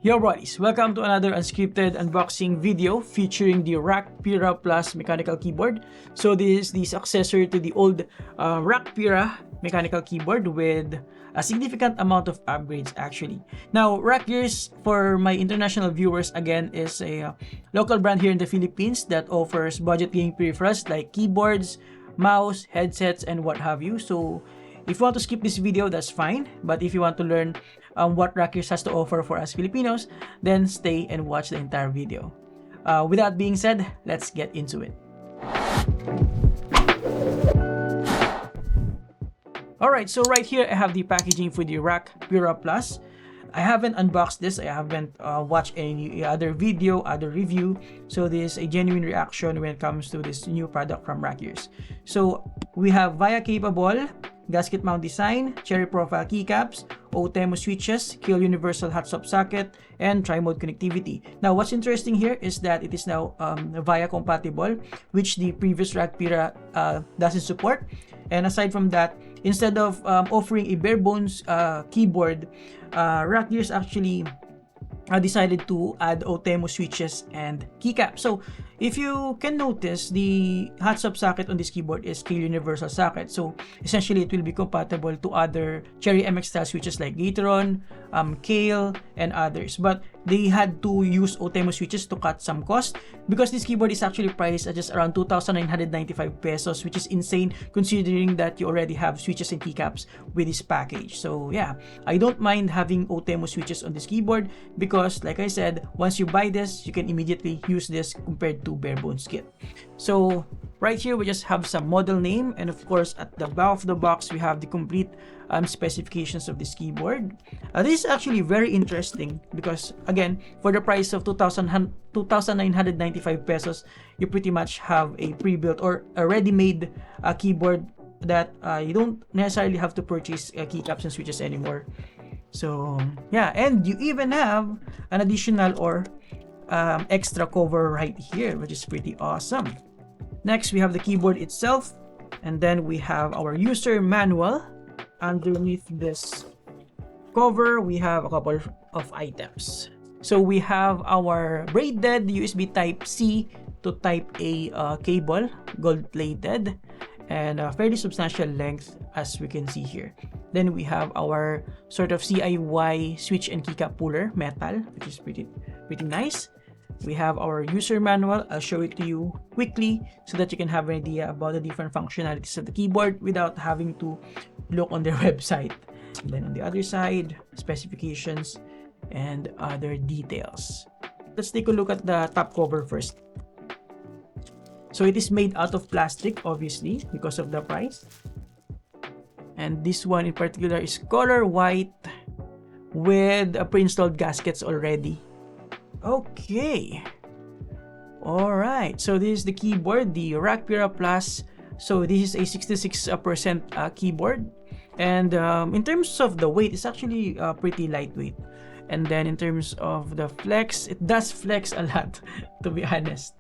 Yo buddies, welcome to another unscripted unboxing video featuring the Rakk PIRAH Plus mechanical keyboard. So this is the successor to the old Rakk PIRAH mechanical keyboard with a significant amount of upgrades actually. Now, Rakk Gears, for my international viewers, again, is a local brand here in the Philippines that offers budget gaming peripherals like keyboards, mouse, headsets, and what have you. So if you want to skip this video, that's fine. But if you want to learn what Rakk Gears has to offer for us Filipinos, then stay and watch the entire video. With that being said, let's get into it. Alright, so right here I have the packaging for the Rakk PIRAH Plus. I haven't unboxed this, I haven't watched any other video, other review. So this is a genuine reaction when it comes to this new product from Rakk Gears. So we have VIA capable, gasket mount design, cherry profile keycaps, OTEMO switches, Kill universal hot swap socket, and tri-mode connectivity. Now what's interesting here is that it is now VIA compatible, which the previous Rakk PIRAH doesn't support. And aside from that, instead of offering a bare bones keyboard, Rakk Gears actually decided to add OTEMO switches and keycaps. So if you can notice, the hot swap socket on this keyboard is Kill universal socket. So essentially it will be compatible to other Cherry MX style switches like Gateron, Kale, and others. But they had to use OTEMO switches to cut some cost because this keyboard is actually priced at just around 2,995 pesos, which is insane considering that you already have switches and keycaps with this package. So yeah, I don't mind having OTEMO switches on this keyboard because, like I said, once you buy this, you can immediately use this compared to bare bones kit. So right here we just have some model name, and of course at the back of the box we have the complete specifications of this keyboard. This is actually very interesting because again, for the price of 2,995 pesos, you pretty much have a pre-built or a ready-made keyboard that you don't necessarily have to purchase keycaps and switches anymore. So yeah, and you even have an additional or extra cover right here, which is pretty awesome. Next we have the keyboard itself, and then we have our user manual. Underneath this cover we have a couple of items. So we have our braided USB Type-C to Type-A cable, gold plated, and a fairly substantial length as we can see here. Then we have our sort of CIY switch and keycap puller, metal, which is pretty nice. We have our user manual. I'll show it to you quickly so that you can have an idea about the different functionalities of the keyboard without having to look on their website. And then on the other side, specifications and other details. Let's take a look at the top cover first. So it is made out of plastic, obviously, because of the price. And this one in particular is color white with pre-installed gaskets already. Okay. Alright, so this is the keyboard, the Rakk PIRAH Plus. So this is a 66% keyboard. And in terms of the weight, it's actually pretty lightweight. And then in terms of the flex, it does flex a lot, to be honest.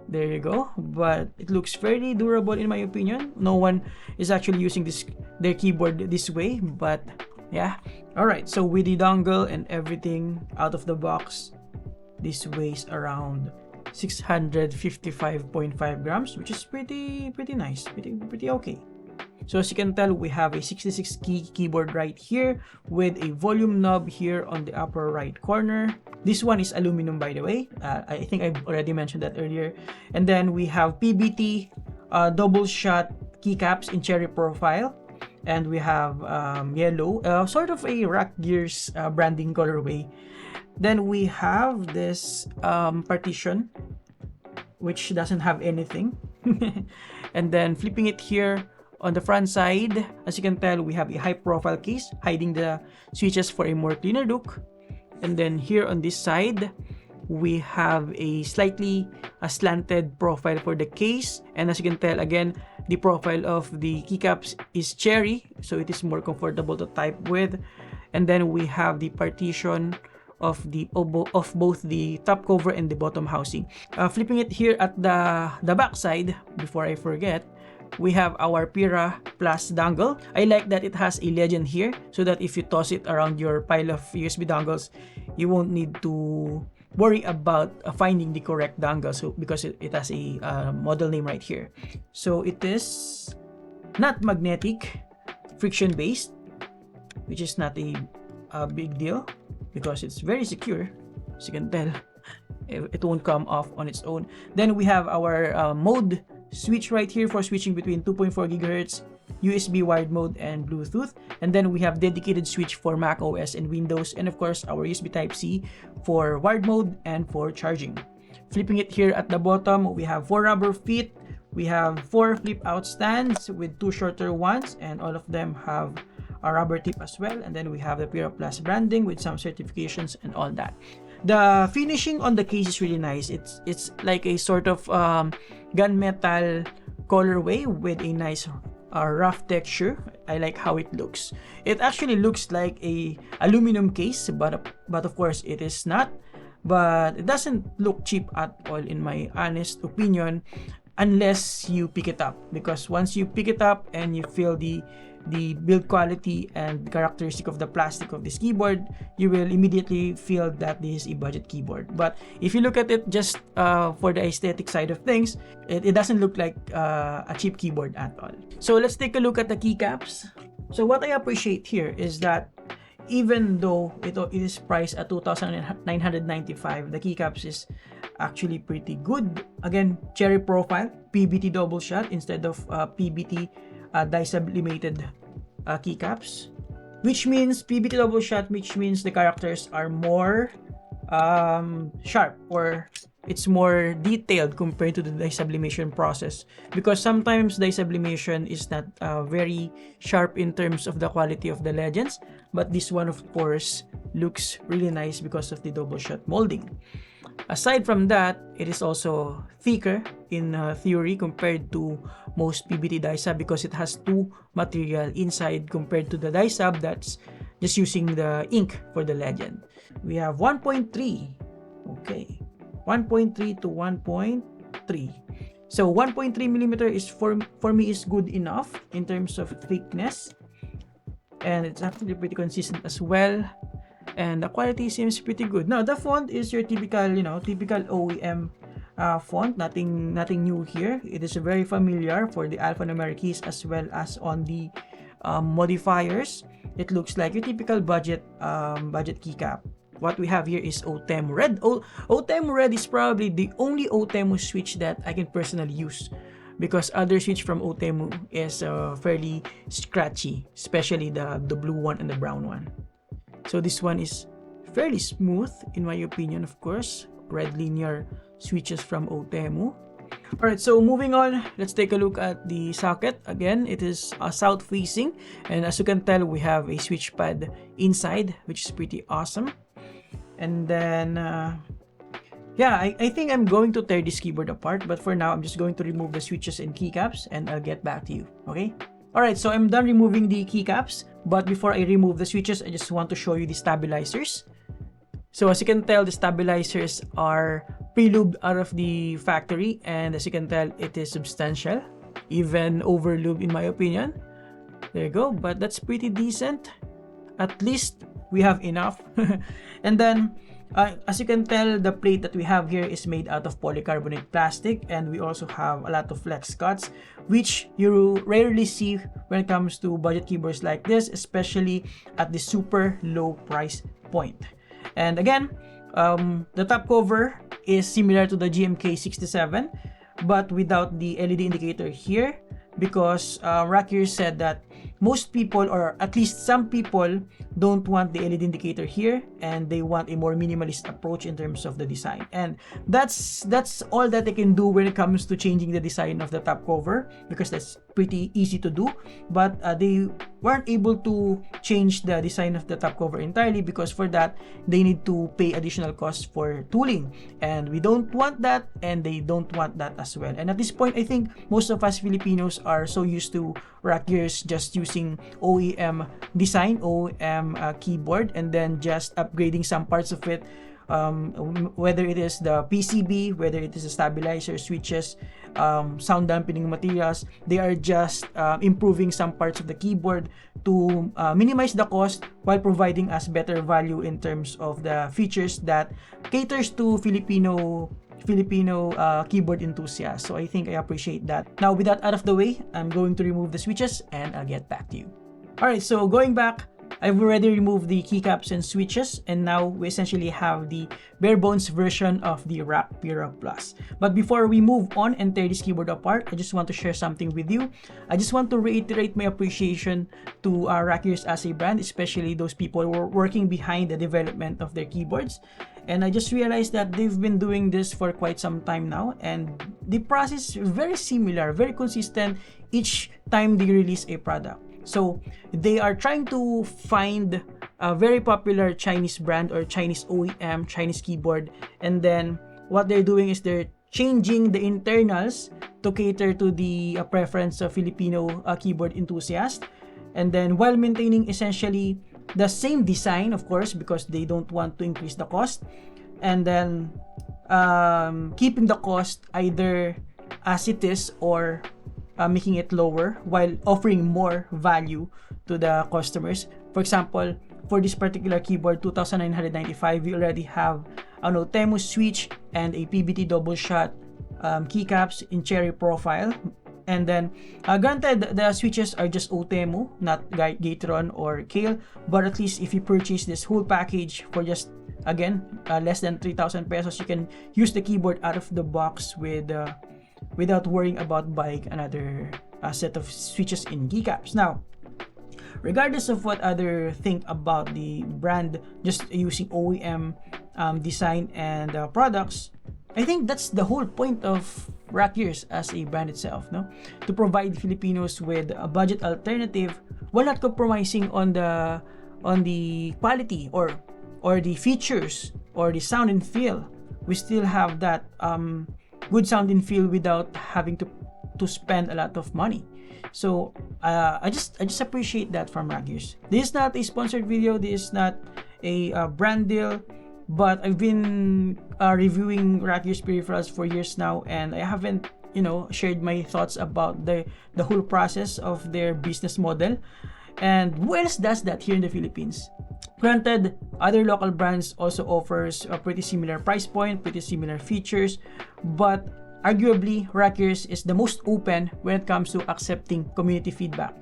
There you go. But it looks very durable in my opinion. No one is actually using their keyboard this way, but yeah. Alright, so with the dongle and everything out of the box, this weighs around 655.5 grams, which is pretty nice, pretty okay. So as you can tell, we have a 66 key keyboard right here with a volume knob here on the upper right corner. This one is aluminum, by the way. I think I've already mentioned that earlier. And then we have PBT double shot keycaps in cherry profile. And we have yellow, sort of a Rakk Gears branding colorway. Then we have this partition, which doesn't have anything. And then flipping it here on the front side, as you can tell, we have a high profile case hiding the switches for a more cleaner look. And then here on this side, we have a slightly slanted profile for the case. And as you can tell, again, the profile of the keycaps is cherry, so it is more comfortable to type with. And then we have the partition of both the top cover and the bottom housing. Flipping it here at the back side, before I forget, we have our PIRAH Plus dongle. I like that it has a legend here so that if you toss it around your pile of USB dongles, you won't need to worry about finding the correct dongle, so because it has a model name right here. So it is not magnetic, friction based, which is not a big deal because it's very secure, as you can tell. It won't come off on its own. Then we have our mode switch right here for switching between 2.4 GHz, USB wired mode, and Bluetooth. And then we have dedicated switch for Mac OS and Windows, and of course our USB Type-C for wired mode and for charging. Flipping it here at the bottom, we have 4 rubber feet, we have 4 flip out stands with 2 shorter ones, and all of them have a rubber tip as well. And then we have the PIRAH Plus branding with some certifications and all that. The finishing on the case is really nice. It's like a sort of gunmetal colorway with a nice rough texture. I like how it looks. It actually looks like a aluminum case, but of course it is not. But it doesn't look cheap at all, in my honest opinion, unless you pick it up. Because once you pick it up and you feel the build quality and characteristic of the plastic of this keyboard, you will immediately feel that this is a budget keyboard. But if you look at it just for the aesthetic side of things, it doesn't look like a cheap keyboard at all. So let's take a look at the keycaps. So what I appreciate here is that even though it is priced at $2,995, the keycaps is actually pretty good. Again, cherry profile, PBT double shot instead of PBT die-sublimated keycaps, which means PBT double shot, which means the characters are more sharp, or it's more detailed compared to the die sublimation process, because sometimes die sublimation is not very sharp in terms of the quality of the legends, but this one of course looks really nice because of the double shot molding. Aside from that, it is also thicker in theory compared to most PBT die sub, because it has 2 material inside compared to the die sub that's just using the ink for the legend. We have 1.3, okay, 1.3 to 1.3. So 1.3 millimeter is for me is good enough in terms of thickness, and it's actually pretty consistent as well. And the quality seems pretty good. Now the font is your typical, typical OEM font. Nothing new here. It is very familiar for the alphanumeric keys as well as on the modifiers. It looks like your typical budget keycap. What we have here is OTEMU Red. OTEMU Red is probably the only OTEMU switch that I can personally use, because other switch from OTEMU is fairly scratchy, especially the blue one and the brown one. So this one is fairly smooth in my opinion, of course. Red linear switches from OTEMU. Alright, so moving on, let's take a look at the socket. Again, it is south facing, and as you can tell, we have a switch pad inside, which is pretty awesome. And then yeah, I think I'm going to tear this keyboard apart, but for now I'm just going to remove the switches and keycaps, and I'll get back to you. Okay, alright, so I'm done removing the keycaps, but before I remove the switches, I just want to show you the stabilizers. So as you can tell, the stabilizers are pre-lubed out of the factory, and as you can tell, it is substantial, even over-lubed in my opinion. There you go, but that's pretty decent. At least we have enough. And then as you can tell, the plate that we have here is made out of polycarbonate plastic, and we also have a lot of flex cuts, which you rarely see when it comes to budget keyboards like this, especially at the super low price point. And again, the top cover is similar to the GMK67, but without the LED indicator here, because Rakk here said that most people, or at least some people, don't want the LED indicator here, and they want a more minimalist approach in terms of the design. And that's all that they can do when it comes to changing the design of the top cover, because that's pretty easy to do. But they weren't able to change the design of the top cover entirely, because for that they need to pay additional costs for tooling, and we don't want that, and they don't want that as well. And at this point, I think most of us Filipinos are so used to Rakk gears just using OEM design, OEM keyboard, and then just upgrading some parts of it whether it is the PCB, whether it is the stabilizer, switches, sound dampening materials. They are just improving some parts of the keyboard to minimize the cost while providing us better value in terms of the features that caters to Filipino keyboard enthusiasts. So I think I appreciate that. Now, with that out of the way, I'm going to remove the switches and I'll get back to you. Alright, so going back, I've already removed the keycaps and switches, and now we essentially have the bare bones version of the Rakk PIRAH Plus. But before we move on and tear this keyboard apart, I just want to share something with you. I just want to reiterate my appreciation to Rackers as a brand, especially those people who are working behind the development of their keyboards. And I just realized that they've been doing this for quite some time now, and the process is very similar, very consistent each time they release a product. So they are trying to find a very popular Chinese brand or Chinese OEM, Chinese keyboard, and then what they're doing is they're changing the internals to cater to the preference of Filipino keyboard enthusiasts, and then while maintaining essentially the same design, of course, because they don't want to increase the cost, and then keeping the cost either as it is or making it lower while offering more value to the customers. For example, for this particular keyboard, 2,995, we already have Temu switch and a PBT double shot keycaps in cherry profile. And then, granted, the switches are just Temu, not Gateron or Kale, but at least if you purchase this whole package for just, again, less than 3,000 pesos, you can use the keyboard out of the box with without worrying about buying another set of switches in keycaps. Now, regardless of what others think about the brand just using OEM design and products, I think that's the whole point of Rackers as a brand itself, no? To provide Filipinos with a budget alternative while not compromising on the quality or the features or the sound and feel. We still have that good sound and feel without having to spend a lot of money. So I just appreciate that from Rackers. This is not a sponsored video. This is not a brand deal. But I've been reviewing Rackers peripherals for years now, and I haven't, shared my thoughts about the whole process of their business model. And who else does that here in the Philippines? Granted, other local brands also offers a pretty similar price point, pretty similar features, but arguably Rackers is the most open when it comes to accepting community feedback.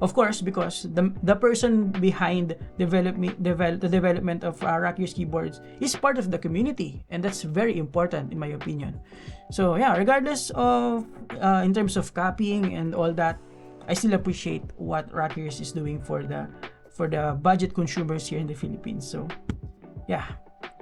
Of course, because the person behind the development of Rackers keyboards is part of the community, and that's very important in my opinion. So yeah, regardless of in terms of copying and all that, I still appreciate what Rackers is doing for the budget consumers here in the Philippines. So yeah,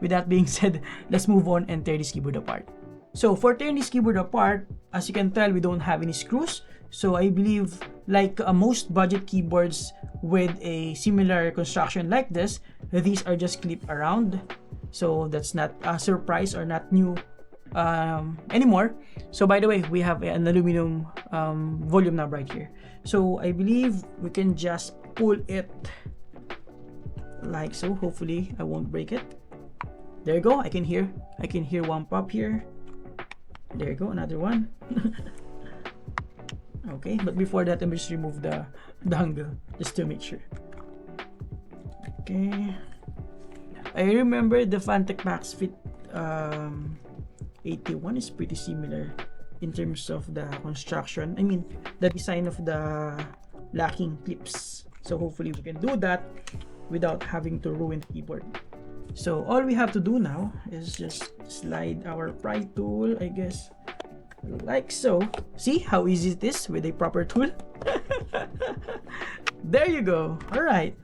with that being said, let's move on and tear this keyboard apart. So for tearing this keyboard apart, as you can tell, we don't have any screws. So I believe, like most budget keyboards with a similar construction like this, these are just clipped around. So that's not a surprise or not new anymore. So by the way, we have an aluminum volume knob right here. So I believe we can just pull it like so. Hopefully I won't break it. There you go. I can hear one pop here. There you go, another one. Okay, but before that, let me just remove the dongle just to make sure. Okay, I remember the Fantech Max Fit 81 is pretty similar in terms of the construction. I mean, the design of the locking clips. So hopefully we can do that without having to ruin the keyboard. So all we have to do now is just slide our pry tool, I guess, like so. See how easy it is with a proper tool? There you go. All right,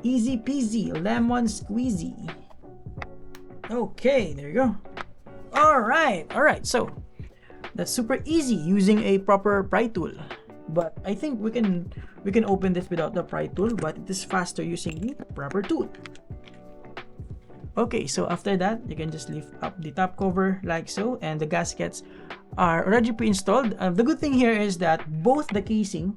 easy peasy lemon squeezy. Okay, there you go. All right, so that's super easy using a proper pry tool. But I think we can open this without the pry tool, but it is faster using the proper tool. Okay, so after that, you can just lift up the top cover like so, and the gaskets are already pre-installed. The good thing here is that both the casing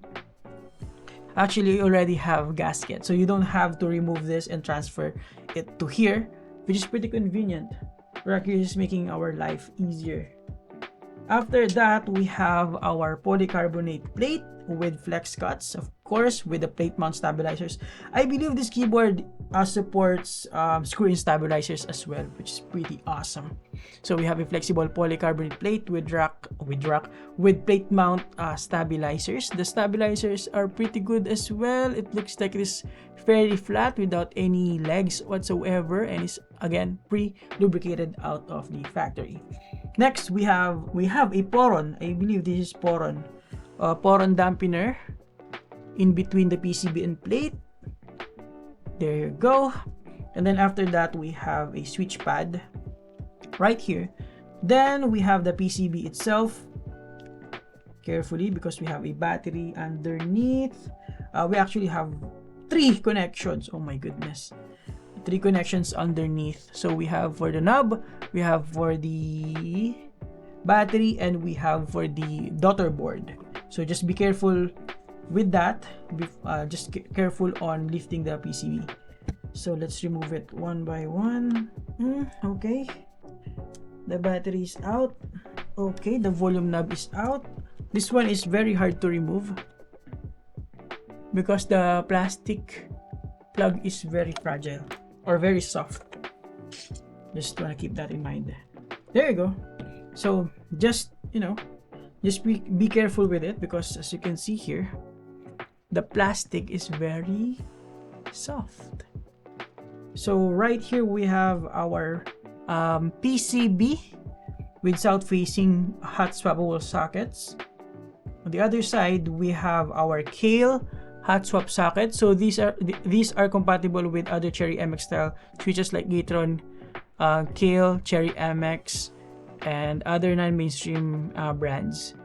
actually already have gaskets, so you don't have to remove this and transfer it to here. which is pretty convenient. Rakk is making our life easier. After that, we have our polycarbonate plate with flex cuts, of course, with the plate mount stabilizers. I believe this keyboard supports screw-in stabilizers as well, which is pretty awesome. So we have a flexible polycarbonate plate with plate mount stabilizers. The stabilizers are pretty good as well. It looks like it is fairly flat without any legs whatsoever, and is again pre-lubricated out of the factory. Next, we have a poron. I believe this is poron dampener in between the PCB and plate. There you go. And then after that, we have a switch pad right here. Then we have the PCB itself. Carefully, because we have a battery underneath. We actually have 3 connections. Oh my goodness. 3 connections underneath. So we have for the knob, we have for the battery, and we have for the daughter board. So just be careful with that. Just careful on lifting the PCB. So let's remove it one by one. Okay. The battery is out. Okay, the volume knob is out. This one is very hard to remove because the plastic plug is very fragile or very soft. Just want to keep that in mind. There you go. So just be careful with it, because as you can see here, the plastic is very soft. So right here we have our PCB with south-facing hot swappable sockets. On the other side, we have our Kale hot swap socket. So these are compatible with other Cherry MX style switches like Gatron, Kale, Cherry MX, and other non-mainstream brands.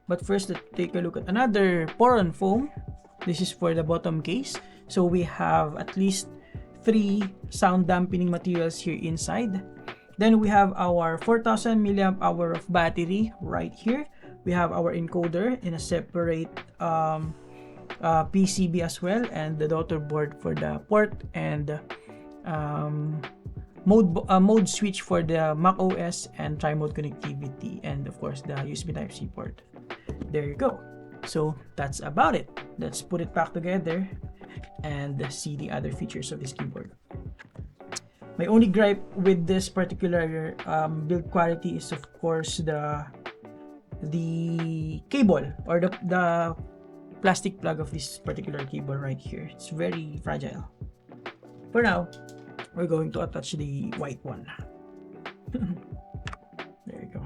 But first, let's take a look at another poron foam. This is for the bottom case. So we have at least 3 sound dampening materials here inside. Then we have our 4000 milliamp hour of battery right here. We have our encoder in a separate PCB as well, and the daughter board for the port, and mode switch for the Mac OS and tri-mode connectivity, and of course the USB Type-C port. There you go. So that's about it. Let's put it back together and see the other features of this keyboard. My only gripe with this particular build quality is of course the cable, or the plastic plug of this particular keyboard right here. It's very fragile. For now, we're going to attach the white one. There you go.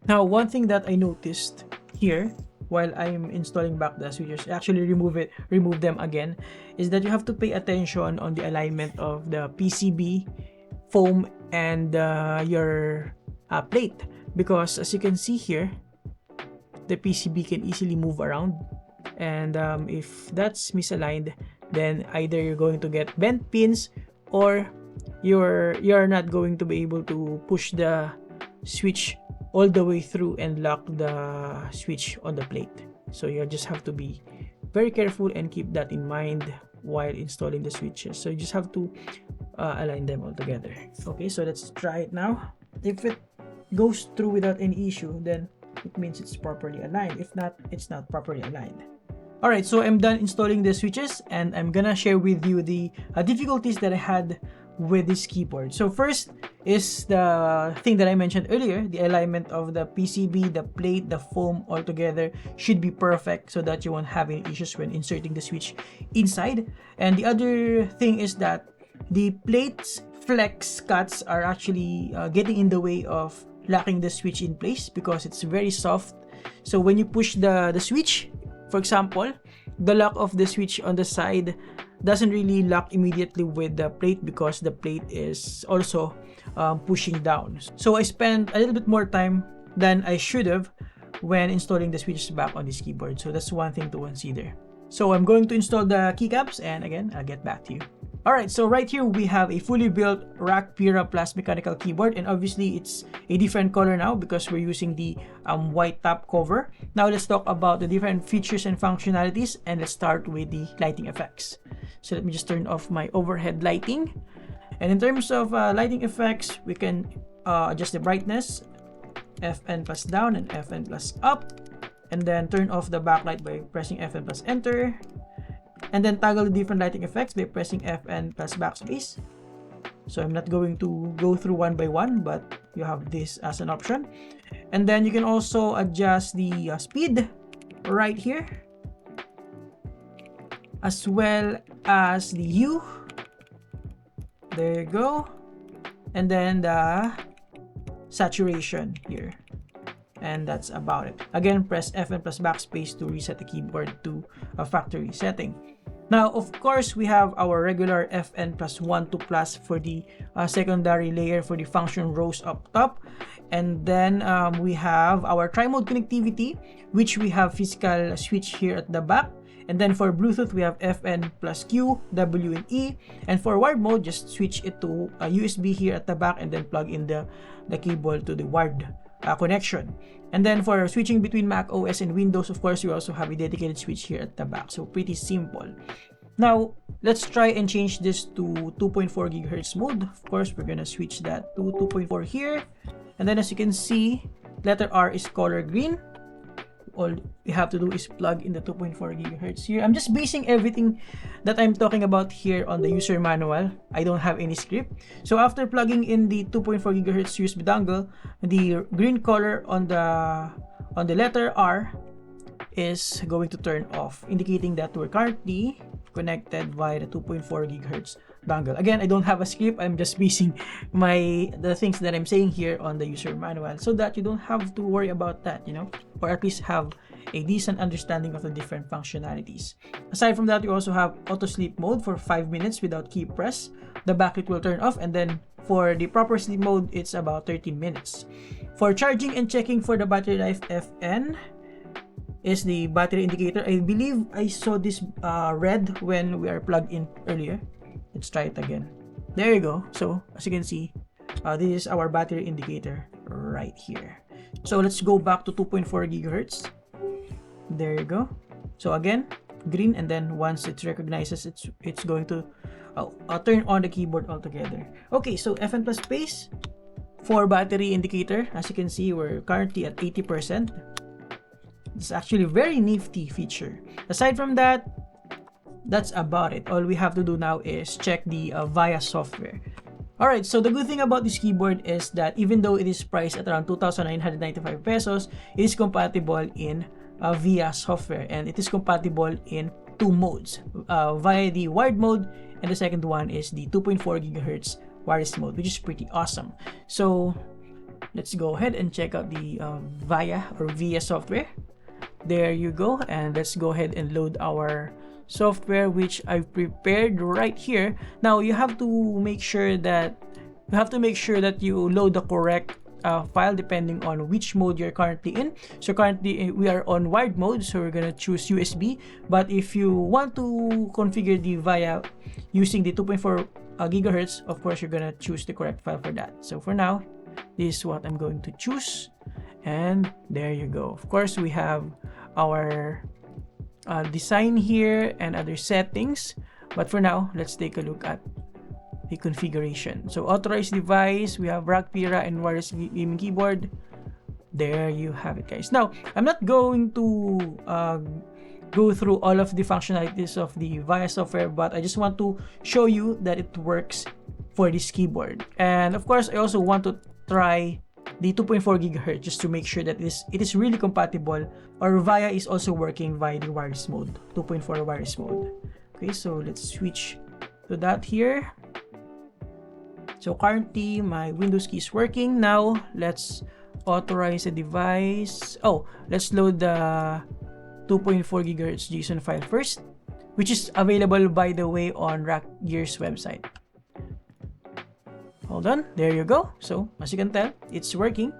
Now, one thing that I noticed here while I'm installing back the switches, actually remove them again, is that you have to pay attention on the alignment of the PCB, foam, and your plate, because as you can see here, the PCB can easily move around, and if that's misaligned, then either you're going to get bent pins, or you're not going to be able to push the switch all the way through and lock the switch on the plate. So you just have to be very careful and keep that in mind while installing the switches. So you just have to align them all together. Okay, so let's try it now. If it goes through without any issue, then it means it's properly aligned. If not, it's not properly aligned. Alright, so I'm done installing the switches, and I'm gonna share with you the difficulties that I had with this keyboard. So first is the thing that I mentioned earlier. The alignment of the PCB, the plate, the foam all together should be perfect so that you won't have any issues when inserting the switch inside. And the other thing is that the plate's flex cuts are actually getting in the way of locking the switch in place because it's very soft. So when you push the switch, for example, the lock of the switch on the side doesn't really lock immediately with the plate because the plate is also pushing down. So I spent a little bit more time than I should have when installing the switches back on this keyboard. So that's one thing to consider. So I'm going to install the keycaps, and again, I'll get back to you. Alright, so right here we have a fully built Rakk PIRAH Plus mechanical keyboard, and obviously it's a different color now because we're using the white top cover. Now let's talk about the different features and functionalities, and let's start with the lighting effects. So let me just turn off my overhead lighting. And in terms of lighting effects, we can adjust the brightness, Fn plus down and Fn plus up, and then turn off the backlight by pressing Fn plus enter, and then toggle the different lighting effects by pressing Fn plus backspace. So I'm not going to go through one by one, but you have this as an option. And then you can also adjust the speed right here, as well as the hue. There you go. And then the saturation here. And that's about it. Again, press Fn plus backspace to reset the keyboard to a factory setting. Now, of course, we have our regular Fn plus 1 to plus for the secondary layer for the function rows up top. And then we have our tri-mode connectivity, which we have physical switch here at the back. And then for Bluetooth, we have Fn plus Q, W, and E. And for wired mode, just switch it to a USB here at the back and then plug in the cable to the wired connection. And then for switching between Mac OS and Windows, of course, you also have a dedicated switch here at the back. So pretty simple. Now, let's try and change this to 2.4 GHz mode. Of course, we're going to switch that to 2.4 here. And then as you can see, letter R is color green. All we have to do is plug in the 2.4 GHz here. I'm just basing everything that I'm talking about here on the user manual. I don't have any script. So after plugging in the 2.4 GHz USB dongle, the green color on the letter R is going to turn off, indicating that we're currently connected via the 2.4 GHz dongle. Again, I don't have a script. I'm just basing the things that I'm saying here on the user manual so that you don't have to worry about that, you know, or at least have a decent understanding of the different functionalities. Aside from that, you also have auto sleep mode for 5 minutes without key press. The backlight will turn off, and then for the proper sleep mode, it's about 13 minutes. For charging and checking for the battery life, Fn is the battery indicator. I believe I saw this red when we are plugged in earlier. Let's try it again. There you go. So as you can see, this is our battery indicator right here. So let's go back to 2.4 GHz. There you go. So again, green, and then once it recognizes, it's going to turn on the keyboard altogether. Okay, so Fn plus space for battery indicator. As you can see, we're currently at 80%. It's actually a very nifty feature. Aside from that, that's about it. All we have to do now is check the VIA software. Alright, so the good thing about this keyboard is that even though it is priced at around 2,995 pesos, it is compatible in VIA software, and it is compatible in 2 modes, via the wired mode, and the second one is the 2.4 GHz wireless mode, which is pretty awesome. So let's go ahead and check out the VIA software. There you go, and let's go ahead and load our software, which I've prepared right here. Now you have to make sure that you load the correct file depending on which mode you're currently in. So currently we are on wired mode, so we're gonna choose USB. But if you want to configure the VIA using the 2.4 GHz, of course you're gonna choose the correct file for that. So for now, this is what I'm going to choose, and there you go. Of course, we have our design here and other settings, but for now, let's take a look at the configuration. So authorized device, we have Rakk PIRAH and wireless gaming keyboard. There you have it, guys. Now I'm not going to go through all of the functionalities of the VIA software, but I just want to show you that it works for this keyboard. And of course, I also want to try the 2.4 GHz just to make sure that it is really compatible, or VIA is also working via the wireless mode, 2.4 wireless mode. Okay, so let's switch to that here. So currently my Windows key is working. Now let's authorize a device. Oh, let's load the 2.4 GHz JSON file first, which is available, by the way, on Rakk Gear's website. Hold on, there you go. So as you can tell, it's working.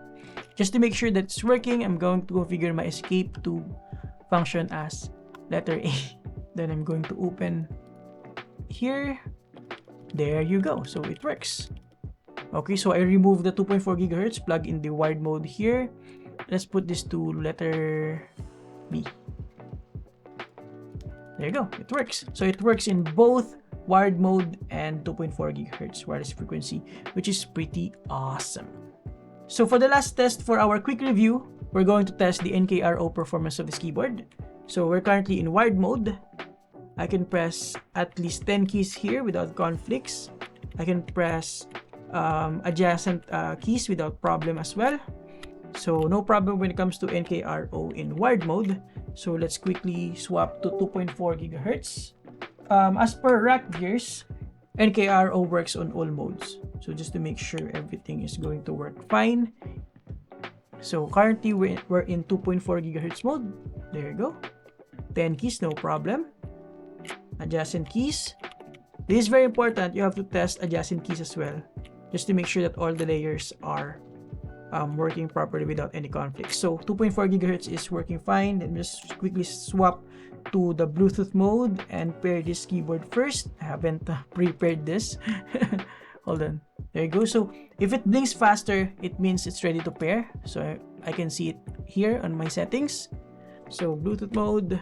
Just to make sure that it's working, I'm going to configure my escape to function as letter A. Then I'm going to open here. There you go. So it works. Okay, so I remove the 2.4 GHz, plug in the wired mode here. Let's put this to letter B. There you go. It works. So it works in both wired mode, and 2.4 GHz wireless frequency, which is pretty awesome. So for the last test for our quick review, we're going to test the NKRO performance of this keyboard. So we're currently in wired mode. I can press at least 10 keys here without conflicts. I can press adjacent keys without problem as well. So no problem when it comes to NKRO in wired mode. So let's quickly swap to 2.4 GHz. As per Rakk Gears, NKRO works on all modes. So just to make sure everything is going to work fine. So currently we're in 2.4 GHz mode. There you go. 10 keys, no problem. Adjacent keys. This is very important. You have to test adjacent keys as well, just to make sure that all the layers are working properly without any conflict. So 2.4 GHz is working fine. Let me just quickly swap to the Bluetooth mode and pair this keyboard first. I haven't prepared this. Hold on. There you go. So if it blinks faster, it means it's ready to pair. So I can see it here on my settings. So Bluetooth mode.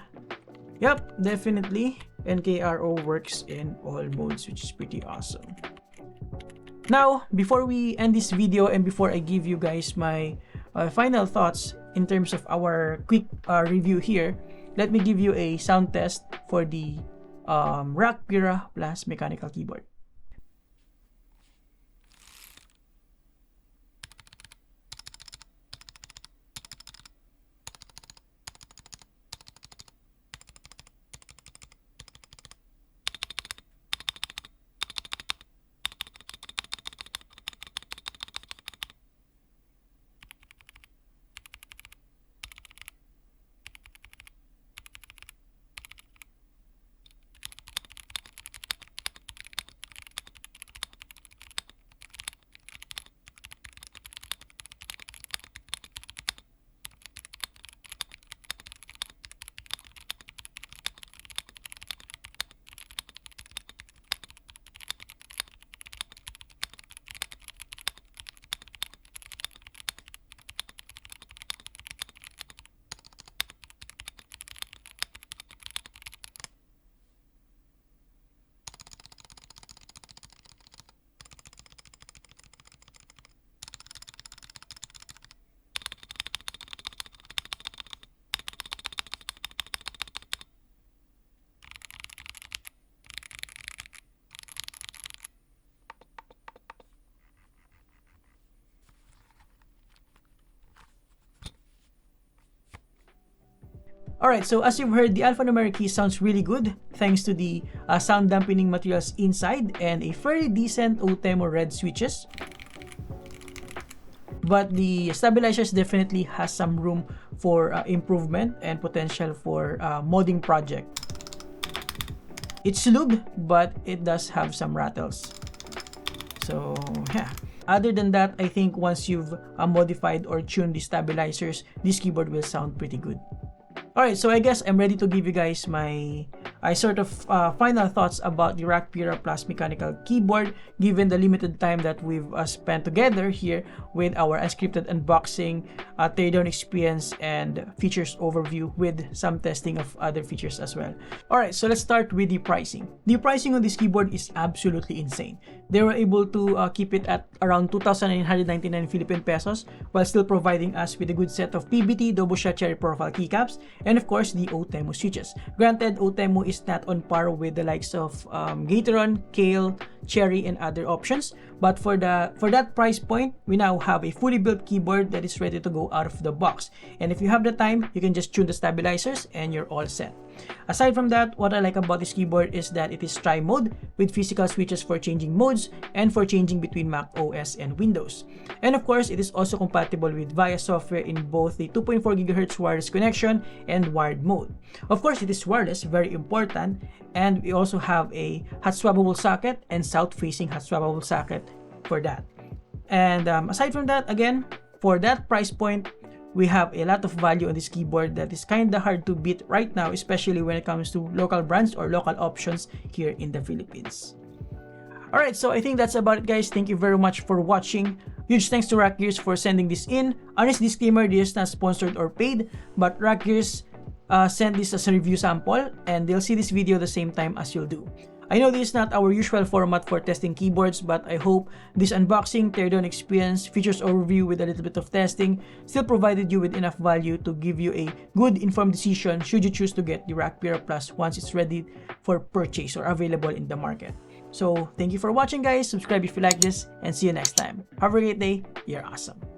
Yep, definitely NKRO works in all modes, which is pretty awesome. Now, before we end this video and before I give you guys my final thoughts in terms of our quick review here, let me give you a sound test for the Rakk PIRAH Plus mechanical keyboard. Alright, so as you've heard, the alphanumeric key sounds really good thanks to the sound dampening materials inside and a fairly decent OTEMO red switches. But the stabilizers definitely has some room for improvement and potential for modding project. It's lubed, but it does have some rattles. So yeah. Other than that, I think once you've modified or tuned the stabilizers, this keyboard will sound pretty good. Alright, so I guess I'm ready to give you guys my sort of final thoughts about the Rakk PIRAH Plus mechanical keyboard, given the limited time that we've spent together here with our unscripted unboxing, teardown experience, and features overview with some testing of other features as well. Alright, so let's start with the pricing. The pricing on this keyboard is absolutely insane. They were able to keep it at around 2,999 Philippine pesos while still providing us with a good set of PBT, double shot cherry profile keycaps, and of course the OTEMO switches. Granted, OTEMO is not on par with the likes of Gateron, Kale, Cherry, and other options, but for that price point, we now have a fully built keyboard that is ready to go out of the box. And if you have the time, you can just tune the stabilizers and you're all set. Aside from that, what I like about this keyboard is that it is tri-mode with physical switches for changing modes and for changing between Mac OS and Windows. And of course, it is also compatible with VIA software in both the 2.4 GHz wireless connection and wired mode. Of course, it is wireless, very important, and we also have a hot swappable socket and south-facing hot swappable socket for that. And aside from that, again, for that price point, we have a lot of value on this keyboard that is kinda hard to beat right now, especially when it comes to local brands or local options here in the Philippines. Alright, so I think that's about it, guys. Thank you very much for watching. Huge thanks to Rakk Gears for sending this in. Honest disclaimer, this is not sponsored or paid, but Rakk Gears sent this as a review sample and they'll see this video the same time as you'll do. I know this is not our usual format for testing keyboards, but I hope this unboxing, teardown experience, features overview with a little bit of testing still provided you with enough value to give you a good informed decision should you choose to get the Rakk PIRAH Plus once it's ready for purchase or available in the market. So thank you for watching, guys. Subscribe if you like this, and see you next time. Have a great day. You're awesome.